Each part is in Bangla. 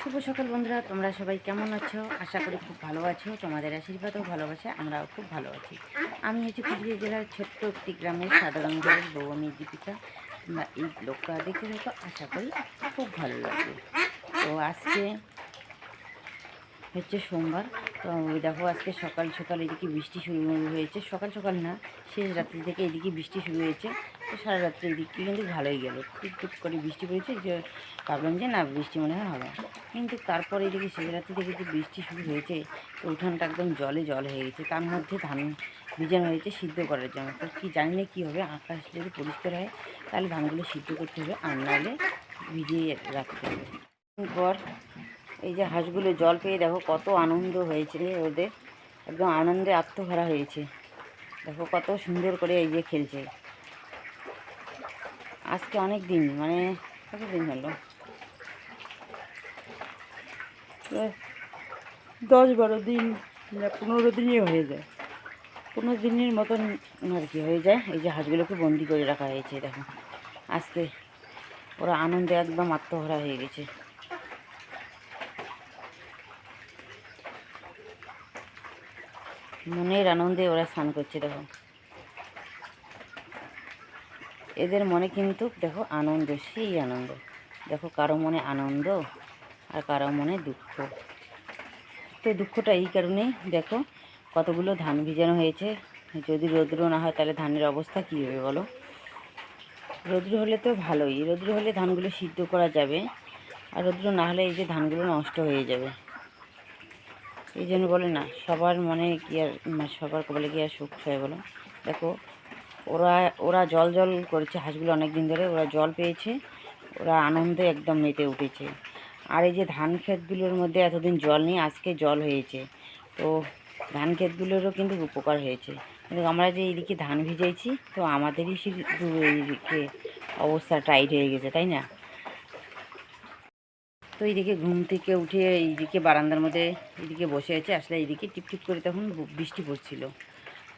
শুভ সকাল বন্ধুরা, তোমরা সবাই কেমন আছো? আশা করি খুব ভালো আছো। তোমাদের আশীর্বাদ ও ভালোবাসা আমরাও খুব ভালো আছি। আমি হচ্ছে কুচবিহার জেলার ছোট্ট একটি গ্রামের সাধারণ ঘরের বউ, আমি দীপিকা। তোমরা এই ব্লগটা দেখে দেখো, আশা করি খুব ভালো লাগবে। তো আজকে হচ্ছে সোমবার। তো ওই দেখো, আজকে সকাল সকাল এদিকে বৃষ্টি শুরু হয়েছে। সকাল সকাল না, শেষ রাত্রি থেকে এদিকে বৃষ্টি শুরু হয়েছে। তো সারা রাত্রি এদিকে কিন্তু ভালোই গেল, টুকটুক করে বৃষ্টি পড়েছে। যে ভাবলাম যে না, বৃষ্টি মনে হয় হবে, কিন্তু তারপরে এদিকে শেষ রাত্রি থেকে যে বৃষ্টি শুরু হয়েছে, তো উঠানটা একদম জলে জল হয়ে গেছে। তার মধ্যে ধান ভিজানো হয়েছে সিদ্ধ করার জন্য। তো কি জানি না কী হবে, আকাশ যদি পরিষ্কার হয় তাহলে ধানগুলো সিদ্ধ করতে হবে, আর নাহলে ভিজিয়ে রাখতে হবে। পর এই যে হাঁসগুলো জল পেয়ে দেখো কত আনন্দ হয়েছে ওদের, একদম আনন্দে আত্মহারা হয়েছে। দেখো কত সুন্দর করে এই যে খেলছে। আজকে অনেক দিন, মানে কত দিন হলো, 10-12 দিন, 15 দিনই হয়ে যায়, 15 দিনের মতন আর কি হয়ে যায়। এই যে হাঁসগুলোকে বন্দি করে রাখা হয়েছে। দেখো আজকে ওরা আনন্দে একদম আত্মহারা হয়ে গেছে। মনের আনন্দে ওরা স্নান করছে। দেখো এদের মনে কিন্তু দেখো আনন্দ, সেই আনন্দ। দেখো কারো মনে আনন্দ আর কারো মনে দুঃখ। তো দুঃখটা এই কারণেই, দেখো কতগুলো ধান ভিজানো হয়েছে। যদি রৌদ্র না হয় তাহলে ধানের অবস্থা কী হবে বলো? রৌদ্র হলে তো ভালোই, রৌদ্র হলে ধানগুলো সিদ্ধ করা যাবে, আর রৌদ্র না হলে এই যে ধানগুলো নষ্ট হয়ে যাবে। এই জন্য বলে না, সবার মনে কি আর, সবার কপালে কি আর সুখ হয় বলো? দেখো ওরা ওরা জল জল করেছে, হাঁসগুলো অনেক দিন ধরে ওরা জল পেয়েছে, ওরা আনন্দে একদম মেতে উঠেছে। আর এই যে ধান ক্ষেতগুলোর মধ্যে এতদিন জল নেই, আজকে জল হয়েছে। তো ধান ক্ষেতগুলোরও কিন্তু উপকার হয়েছে। কিন্তু আমরা যে এইদিকে ধান ভিজাইছি, তো আমাদেরই শুধু এইদিকে অবস্থা টাইট হয়ে গেছে, তাই না? তো এইদিকে ঘুম থেকে উঠে এইদিকে বারান্দার মধ্যে এইদিকে বসে আছে। আসলে এইদিকে টিপটিপ করে তখন বৃষ্টি পড়ছিল,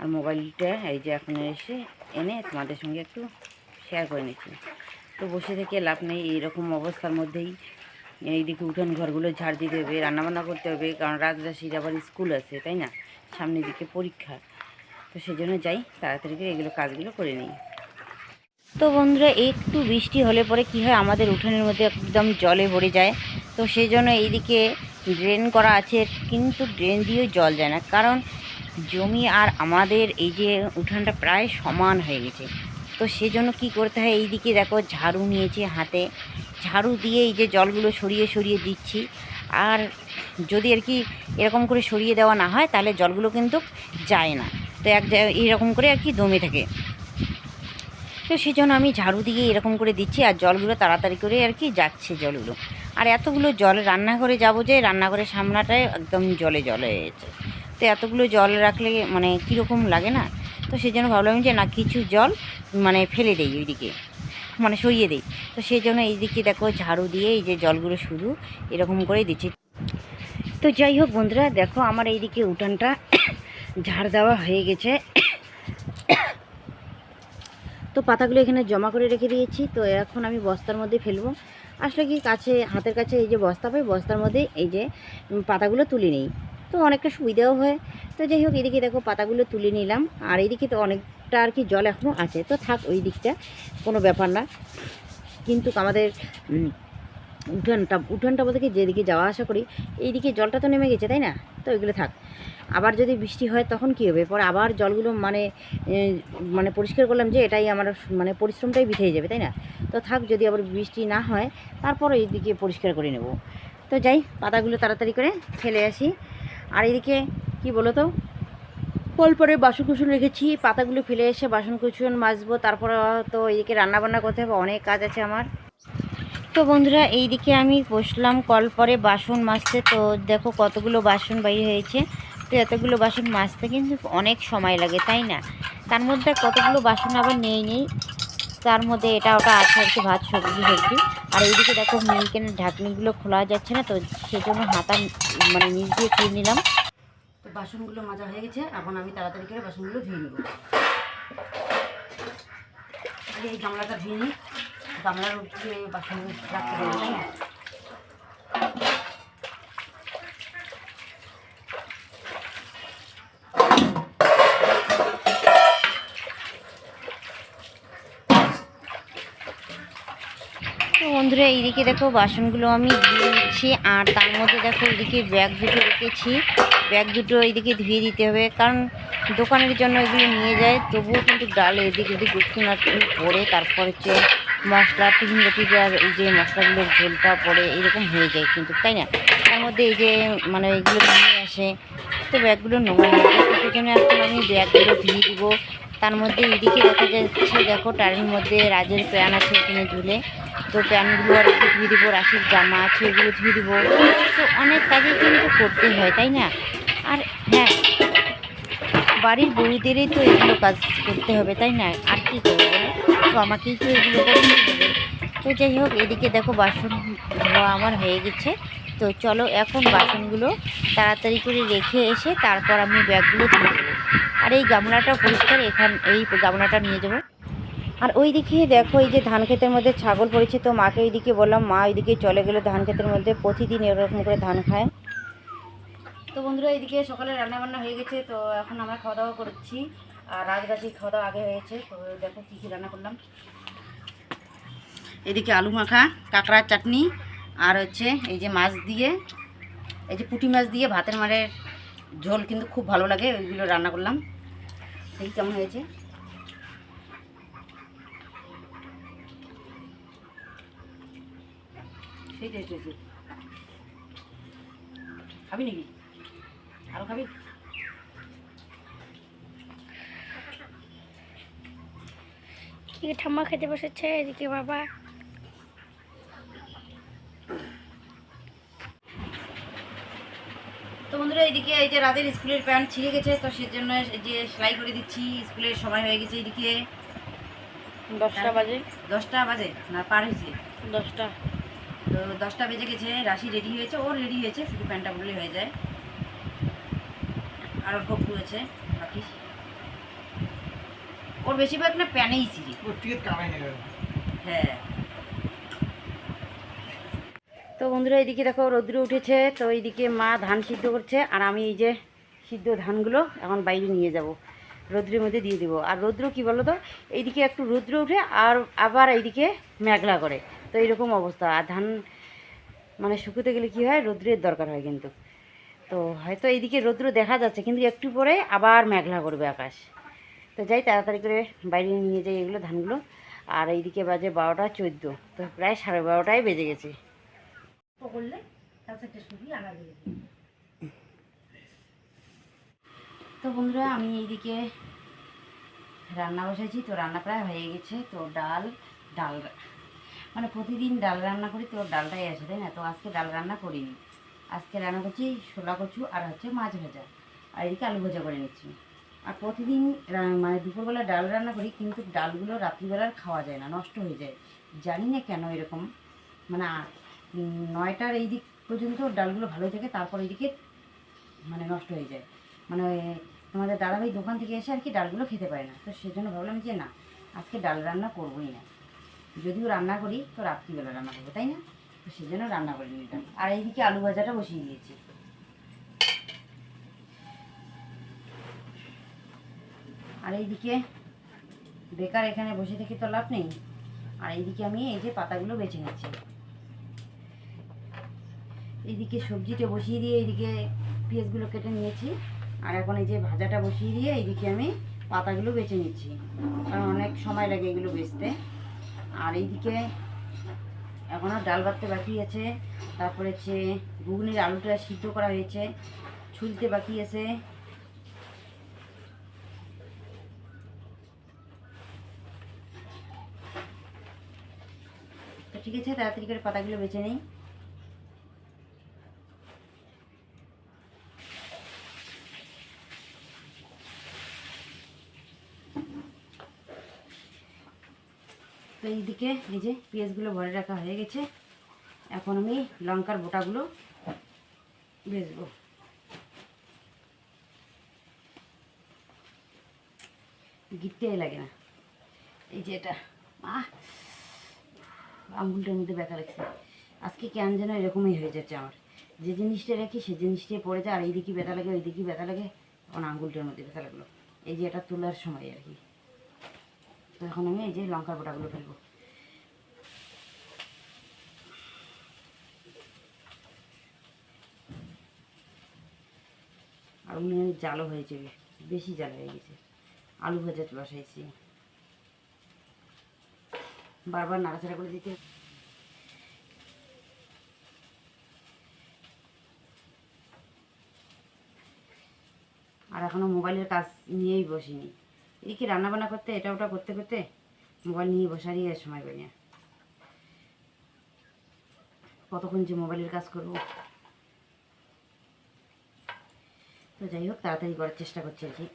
আর মোবাইলটা এই যে এখন এসে এনে তোমাদের সঙ্গে একটু শেয়ার করে নিচ্ছি। তো বসে থেকে লাভ নেই, এইরকম অবস্থার মধ্যেই এইদিকে উঠান ঘরগুলো ঝাড় দিতে হবে, রান্নাবান্না করতে হবে, কারণ রাজরাশির আবার স্কুল আছে, তাই না? সামনের দিকে পরীক্ষা। তো সেজন্য যাই তাড়াতাড়ি করে এগুলো কাজগুলো করে নিই। তো বন্ধুরা, একটু বৃষ্টি হলে পরে কি হয়, আমাদের উঠানের মধ্যে একদম জলে ভরে যায়। তো সেই জন্য এইদিকে ড্রেন করা আছে, কিন্তু ড্রেন দিয়েও জল যায় না, কারণ জমি আর আমাদের এই যে উঠানটা প্রায় সমান হয়ে গেছে। তো সেজন্য কি করতে হয়, এইদিকে দেখো ঝাড়ু নিয়েছি হাতে, ঝাড়ু দিয়ে এই যে জলগুলো সরিয়ে সরিয়ে দিচ্ছি। আর যদি আর কি এরকম করে সরিয়ে দেওয়া না হয় তাহলে জলগুলো কিন্তু যায় না, তো এক জায়গায় এইরকম করে আর কি দমে থাকে। তো সেই জন্য আমি ঝাড়ু দিয়ে এরকম করে দিচ্ছি, আর জলগুলো তাড়াতাড়ি করে আর কি যাচ্ছে জলগুলো। আর এতগুলো জল রান্নাঘরে যাব, যে রান্নাঘরের সামনাটায় একদম জলে জলে হয়েছে। তো এতগুলো জল রাখলে মানে কীরকম লাগে না? তো সেই জন্য ভাবলাম যে না, কিছু জল মানে ফেলে দেই ওইদিকে, মানে সরিয়ে দিই। তো সেই জন্য এইদিকে দেখো ঝাড়ু দিয়ে এই যে জলগুলো শুধু এরকম করেই দিচ্ছি। তো যাই হোক বন্ধুরা, দেখো আমার এইদিকে উঠানটা ঝাড় দেওয়া হয়ে গেছে। তো পাতাগুলো এখানে জমা করে রেখে দিয়েছি। তো এখন আমি বস্তার মধ্যে ফেলবো। আসলে কি কাছে, হাতের কাছে এই যে বস্তা পাই, বস্তার মধ্যে এই যে পাতাগুলো তুলে নিই, তো অনেকটা সুবিধাও হয়। তো যাই হোক, এদিকে দেখো পাতাগুলো তুলে নিলাম, আর এইদিকে তো অনেকটা আর কি জল এখনও আছে, তো থাক ওই দিকটা, কোনো ব্যাপার না। কিন্তু আমাদের উঠানটা বলতে কি, যেদিকে যাওয়া আসা করি এইদিকে জলটা তো নেমে গেছে, তাই না? তো এগুলো থাক। আবার যদি বৃষ্টি হয় তখন কী হবে, পরে আবার জলগুলো মানে পরিষ্কার করলাম, যে এটাই আমার মানে পরিশ্রমটাই বৃথা হয়ে যাবে, তাই না? তো থাক, যদি আবার বৃষ্টি না হয় তারপর এইদিকে পরিষ্কার করে নেব। তো যাই, পাতাগুলো তাড়াতাড়ি করে ফেলে আসি। আর এইদিকে কি বলো তো, কল পরে বাসন কুসন রেখেছি, পাতাগুলো ফেলে এসে বাসন কুসন মাজবো, তারপরে তো এইদিকে রান্নাবান্না করতে হবে, অনেক কাজ আছে আমার। তো বন্ধুরা, এইদিকে আমি বসলাম কল পরে বাসন মাজতে। তো দেখো কতগুলো বাসন বাইরে হয়েছে। তো এতগুলো বাসন মাজতে কিন্তু অনেক সময় লাগে, তাই না? তার মধ্যে কতগুলো বাসন আবার নেই, তার মধ্যে এটা ওটা আছে আর কি, ভাত সবজি। আর এইদিকে দেখো মিল্কেনের ঢাকনিগুলো খোলা যাচ্ছে না, তো সেজন্য হাতা মানে নিচ দিয়ে খুলে নিলাম। তো বাসনগুলো মাজা হয়ে গেছে, এখন আমি তাড়াতাড়ি করে বাসনগুলো ধুয়ে নেব। এই গামলাটা ধুয়ে নিই, গামলার উপরে বাসন রাখতে পারি, তাই না? এইদিকে দেখো বাসনগুলো আমি ধুয়ে নিচ্ছি, আর তার মধ্যে দেখো এদিকে ব্যাগ দুটো রেখেছি। ব্যাগ দুটো এইদিকে ধুয়ে দিতে হবে, কারণ দোকানের জন্য এগুলো নিয়ে যায়। তবুও কিন্তু ডাল এদিক ওদিক একটু না পড়ে, তারপর হচ্ছে মশলা টিফিন বাটিতে আর এই যে মশলাগুলোর ঝোলটা পড়ে এরকম হয়ে যায় কিন্তু, তাই না? তার মধ্যে এই যে মানে এগুলো নিয়ে আসে, তো ব্যাগগুলো নোংরা হয়ে যায়। তো সেই জন্য এখন আমি ব্যাগগুলো ধুয়ে দিব। তার মধ্যে এদিকে দেখা যাচ্ছে দেখো টারের মধ্যে রাজের প্যান আছে এখানে ঝুলে, তো প্যানগুলো আর একটু ধুয়ে দিব। রাশির জামা আছে এগুলো ধুয়ে দিব। তো অনেক কাজই কিন্তু করতে হয়, তাই না? আর হ্যাঁ, বাড়ির বউদেরই তো এগুলো কাজ করতে হবে, তাই না? আর কী করবো বলো, তো আমাকেই তো এগুলো করতে হবে। তো যাই হোক, এদিকে দেখো বাসন ধোয়া আমার হয়ে গেছে। তো চলো এখন বাসনগুলো তাড়াতাড়ি করে রেখে এসে তারপর আমি ব্যাগগুলো ধুয়ে দেবো। আর এই গামলাটা পরিষ্কার, এই গামলাটা নিয়ে যাবো। আর ওইদিকে দেখো এই যে ধান ক্ষেতের মধ্যে ছাগল পড়েছে, তো মাকে ওইদিকে বললাম, মা ওইদিকে চলে গেলো ধান ক্ষেতের মধ্যে, প্রতিদিন এরকম করে ধান খায়। তো বন্ধুরা এইদিকে সকালে রান্নাবান্না হয়ে গেছে, তো এখন আমরা খাওয়া দাওয়া করছি। আর রাজগাছি খাওয়া দাওয়া আগে হয়েছে। তো দেখো কী কী রান্না করলাম। এদিকে আলু মাখা, কাঁকড়ার চাটনি, আর হচ্ছে এই যে মাছ দিয়ে, এই যে পুঁটি মাছ দিয়ে ভাতের মারের ঝোল কিন্তু খুব ভালো লাগে, ওইগুলো রান্না করলাম। দেখি কেমন হয়েছে। সেই টেস্ট হয়েছে। খাবি নাকি? আরও খাবি? এদিকে ঠাম্মা খেতে বসেছে, এদিকে বাবা। তো বন্ধুরা এইদিকে এই যে রাতের স্কুলের প্যান্ট ছিঁড়ে গেছে, তো সেজন্য এই যে সেলাই করে দিচ্ছি। স্কুলের সময় হয়ে গেছে, এইদিকে 10টা বাজে। 10টা বাজে না, পার হয়েছে 10টা। তো 10টা বেজে গেছে। রাশি রেডি হয়েছে, ওর রেডি হয়েছে, শুধু প্যান্টটা বললেই হয়ে যায়। আর অল্প একটু আছে বাকি। ওর বেশিরভাগ না প্যানেই ছিঁড়ে। হ্যাঁ। তো বন্ধুরা এইদিকে দেখো রৌদ্র উঠেছে, তো এইদিকে মা ধান সিদ্ধ করছে, আর আমি এই যে সিদ্ধ ধানগুলো এখন বাইরে নিয়ে যাব, রৌদ্রের মধ্যে দিয়ে দেবো। আর রৌদ্র কী বলো তো, এইদিকে একটু রৌদ্র উঠে আর আবার এইদিকে মেঘলা করে, তো এইরকম অবস্থা। আর ধান মানে শুকোতে গেলে কী হয়, রৌদ্রের দরকার হয় কিন্তু। তো হয়তো এইদিকে রৌদ্র দেখা যাচ্ছে, কিন্তু একটু পরে আবার মেঘলা করবে আকাশ। তো যাই তাড়াতাড়ি করে বাইরে নিয়ে যাই এগুলো ধানগুলো। আর এইদিকে বাজে 12টা 14, তো প্রায় 12:30টাই বেজে গেছে। করলে তো বন্ধুরা আমি এইদিকে রান্না বসাইছি, তো রান্না প্রায় হয়ে গেছে। তো ডাল ডাল মানে প্রতিদিন ডাল রান্না করি, তো ডালটাই আসে, তাই না? তো আজকে ডাল রান্না করিনি, আজকে রান্না করছি ছোলা কচু আর হচ্ছে মাছ ভাজা, আর এদিকে আলু ভাজা করে নিচ্ছি। আর প্রতিদিন মানে দুপুরবেলা ডাল রান্না করি, কিন্তু ডালগুলো রাত্রিবেলার খাওয়া যায় না, নষ্ট হয়ে যায়। জানি না কেন এরকম, মানে 9টার এই দিক পর্যন্ত ডালগুলো ভালোই থাকে, তারপর এইদিকে মানে নষ্ট হয়ে যায়। মানে তোমাদের দাদাভাই দোকান থেকে এসে আর কি ডালগুলো খেতে পারে না, তো সেজন্য ভাবলাম যে না, আজকে ডাল রান্না করবোই না। যদিও রান্না করি তো রাত্রিবেলা রান্না করবো, তাই না? তো সেজন্য রান্না করিনি ডাল। আর এইদিকে আলু ভাজাটা বসিয়ে দিয়েছি। আর এইদিকে বেকার এখানে বসে থেকে তো লাভ নেই। আর এইদিকে আমি এই যে পাতাগুলো বেছে নিচ্ছি। এইদিকে সবজিটা বসিয়ে দিয়ে এইদিকে পেঁয়াজগুলো কেটে নিয়েছি, আর এখন এই যে ভাজাটা বসিয়ে দিয়ে এইদিকে আমি পাতাগুলো বেছে নিচ্ছি, কারণ অনেক সময় লাগে এগুলো বেচতে। আর এইদিকে এখনও ডাল বাটতে বাকি আছে, তারপরে হচ্ছে ঘুগনির আলুটা সিদ্ধ করা হয়েছে, ছুলতে বাকি আছে। তো ঠিক আছে, তাড়াতাড়ি করে পাতাগুলো বেছে নিই। তো এইদিকে এই যে পেঁয়াজগুলো ভরে রাখা হয়ে গেছে, এখন আমি লঙ্কার বোটাগুলো ভেজবো। গিটতে লাগে না, এই যে এটা আঙুলটার মধ্যে ব্যথা লাগছে আজকে, কেন যেন এরকমই হয়ে যাচ্ছে আমার। যে জিনিসটা রাখি সে জিনিসটাই পড়ে যায়, আর এইদিকে ব্যথা লাগে ওইদিকে ব্যথা লাগে, তখন আঙুলটার মধ্যে ব্যথা লাগলো। এই যে এটা তোলার সময় আর কি। তো এখন আমি এই যে লঙ্কার বোটাগুলো ফেলবো। আর উনুনের জালও হয়েছে, বেশি জাল হয়ে গেছে। আলু ভাজা বসাইছি, বারবার নাড়াচাড়া করে দিতে। আর এখনও মোবাইলের কাজ নিয়েই বসিনি। এদিকে রান্নাবান্না করতে এটা ওটা করতে করতে মোবাইল নিয়ে বসারই আর সময় পাই না। কতক্ষণ যে মোবাইলের কাজ করবো। তো যাই হোক, তাড়াতাড়ি করার চেষ্টা করছি আর কি,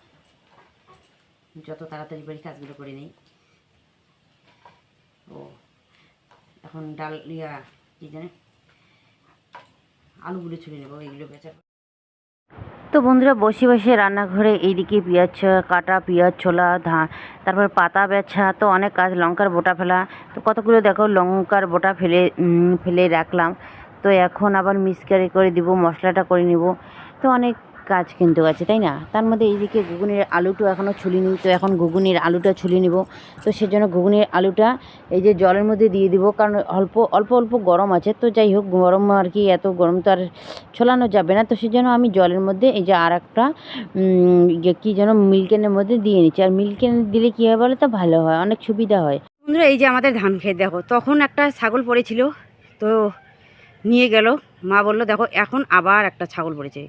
যত তাড়াতাড়ি বাড়ি কাজগুলো করে নেই। ও এখন ডাল কী জানে আলুগুলো ছুলে নেবো, এইগুলো বেচার। তো বন্ধুরা বসে বসে রান্নাঘরে এইদিকে পেঁয়াজ কাটা, পেঁয়াজ ছোলা, তারপর পাতা বেছা, তো অনেক কাজ, লঙ্কার বোটা ফেলা, তো কতগুলো দেখো লঙ্কার বোটা ফেলে রাখলাম। তো এখন আবার মিক্সচারে করে দিব, মশলাটা করে নিব। তো অনেক কাজ কিন্তু আছে, তাই না? তার মধ্যে এইদিকে ঘুগনির আলুটা এখনও ছুলিনি, তো এখন ঘুগনির আলুটা ছুলে নিব। তো সেজন্য ঘুগনির আলুটা এই যে জলের মধ্যে দিয়ে দিব, কারণ অল্প অল্প গরম আছে। তো যাই হোক, গরম আর কি, এত গরম তো আর ছোলানো যাবে না। তো সেজন্য আমি জলের মধ্যে এই যে আর একটা কী যেন মিল্কেনের মধ্যে দিয়ে নিচ্ছি। আর মিল্কেন দিলে কী হয় বলে, তো ভালো হয়, অনেক সুবিধা হয়। বন্ধুরা এই যে আমাদের ধান ক্ষেত দেখো, তখন একটা ছাগল পড়েছিল, তো নিয়ে গেল। মা বললো দেখো এখন আবার একটা ছাগল পড়েছে।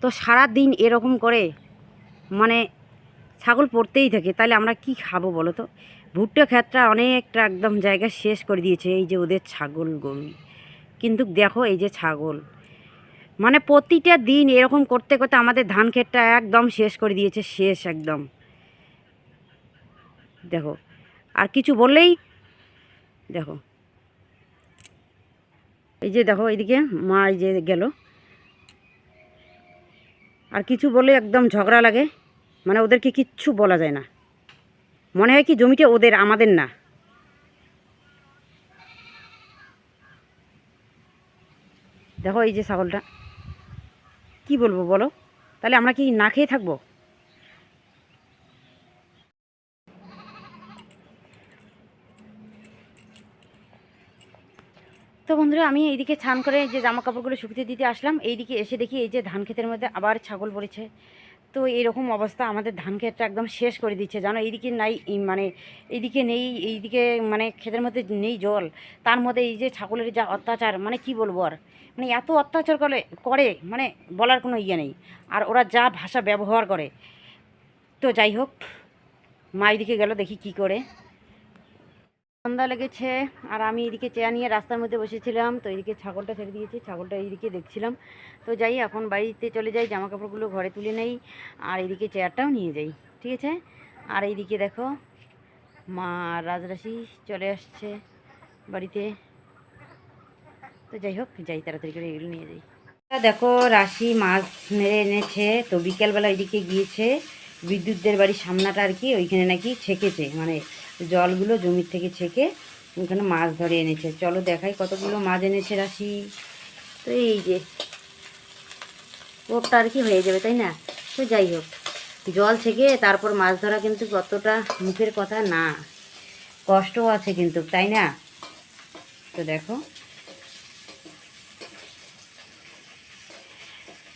তো সারা দিন এরকম করে মানে ছাগল পড়তেই থাকে, তাহলে আমরা কি খাবো বলো তো? ভুট্টা ক্ষেতটা অনেকটা একদম জায়গা শেষ করে দিয়েছে এই যে ওদের ছাগল গরু। কিন্তু দেখো এই যে ছাগল, মানে প্রতিটা দিন এরকম করতে করতে আমাদের ধান ক্ষেতটা একদম শেষ করে দিয়েছে, শেষ একদম। দেখো আর কিছু বললেই দেখো, এই যে দেখো এইদিকে মা এই যে গেল, আর কিছু বলে একদম ঝগড়া লাগে, মানে ওদেরকে কিচ্ছু বলা যায় না, মনে হয় কি জমিটা ওদের, আমাদের না। দেখো এই যে ছাগলটা, কি বলবো বলো, তাহলে আমরা কি না খেয়ে থাকবো? তো বন্ধুরা আমি এইদিকে ছান করে যে জামা কাপড়গুলো শুকিয়ে দিতে আসলাম, এইদিকে এসে দেখি এই যে ধান ক্ষেতের মধ্যে আবার ছাগল পড়েছে। তো এরকম অবস্থা, আমাদের ধান ক্ষেতটা একদম শেষ করে দিচ্ছে জানো। এইদিকে নাই, মানে এইদিকে নেই, এইদিকে মানে ক্ষেতের মধ্যে নেই জল, তার মধ্যে এই যে ছাগলের যা অত্যাচার, মানে কি বলবো আর, মানে এত অত্যাচার করে মানে বলার কোনো ইয়ে নেই। আর ওরা যা ভাষা ব্যবহার করে। তো যাই হোক, মা এইদিকে গেল, দেখি কি করে। সন্ধ্যা লেগেছে আর আমি এদিকে চেয়ার নিয়ে রাস্তার মধ্যে বসেছিলাম। তো এইদিকে ছাগলটা ছেড়ে দিয়েছি, ছাগলটা এইদিকে দেখছিলাম। তো যাই এখন বাড়িতে চলে যাই, জামা কাপড়গুলো ঘরে তুলে নেই, আর এইদিকে চেয়ারটাও নিয়ে যাই, ঠিক আছে? আর এইদিকে দেখো মা রাজরাশি চলে আসছে বাড়িতে। তো যাই হোক, যাই তাড়াতাড়ি করে এগুলো নিয়ে যাই। দেখো রাশি মাছ মেরে এনেছে, তো বিকেলবেলা এইদিকে গিয়েছে বিদ্যুৎদের বাড়ির সামনাটা আর কি, ওইখানে নাকি ছেঁকেছে, মানে জলগুলো জমির থেকে ছেঁকে ওখানে মাছ ধরে এনেছে। চলো দেখাই কতগুলো মাছ এনেছে রাশি। তো এই যে ওরটা আর কি হয়ে যাবে, তাই না? তো যাই হোক, জল ছেঁকে তারপর মাছ ধরা কিন্তু কতটা মুখের কথা না, কষ্টও আছে কিন্তু, তাই না? তো দেখো,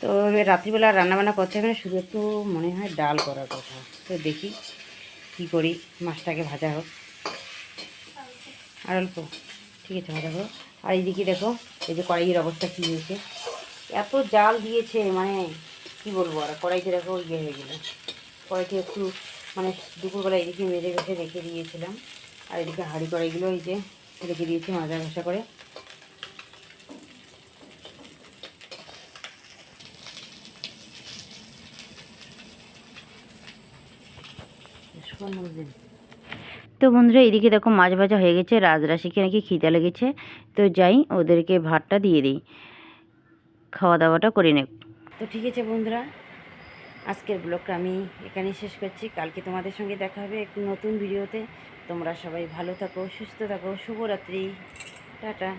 তো রাত্রিবেলা রান্নাবান্না করতে হবে না, শুধু একটু মনে হয় ডাল করার কথা। তো দেখি কি করি, মাছটাকে ভাজা হোক আর অল্প, ঠিক আছে ভাজা হোক। আর এইদিকে দেখো এই যে কড়াইয়ের অবস্থা কী হয়েছে, এত জাল দিয়েছে, মানে কি বলবো। আর কড়াইতে দেখো ইয়ে হয়ে গেল, কড়াইতে একটু মানে দুপুরবেলা এদিকে মেজে বেছে রেখে দিয়েছিলাম, আর এদিকে হাঁড়ি কড়াইগুলো এই যে রেখে দিয়েছি মাজা ঘষা করে। তো বন্ধুরা এদিকে দেখো মাছ ভাজা হয়ে গেছে, রাজরাশিকে নাকি খিদে লেগেছে। তো যাই ওদেরকে ভাতটা দিয়ে দিই, খাওয়া দাওয়াটা করে নেব। তো ঠিক আছে বন্ধুরা, আজকের ব্লগটা আমি এখানেই শেষ করছি। কালকে তোমাদের সঙ্গে দেখা হবে একটু নতুন ভিডিওতে। তোমরা সবাই ভালো থাকো, সুস্থ থাকো, শুভরাত্রি, টাটা।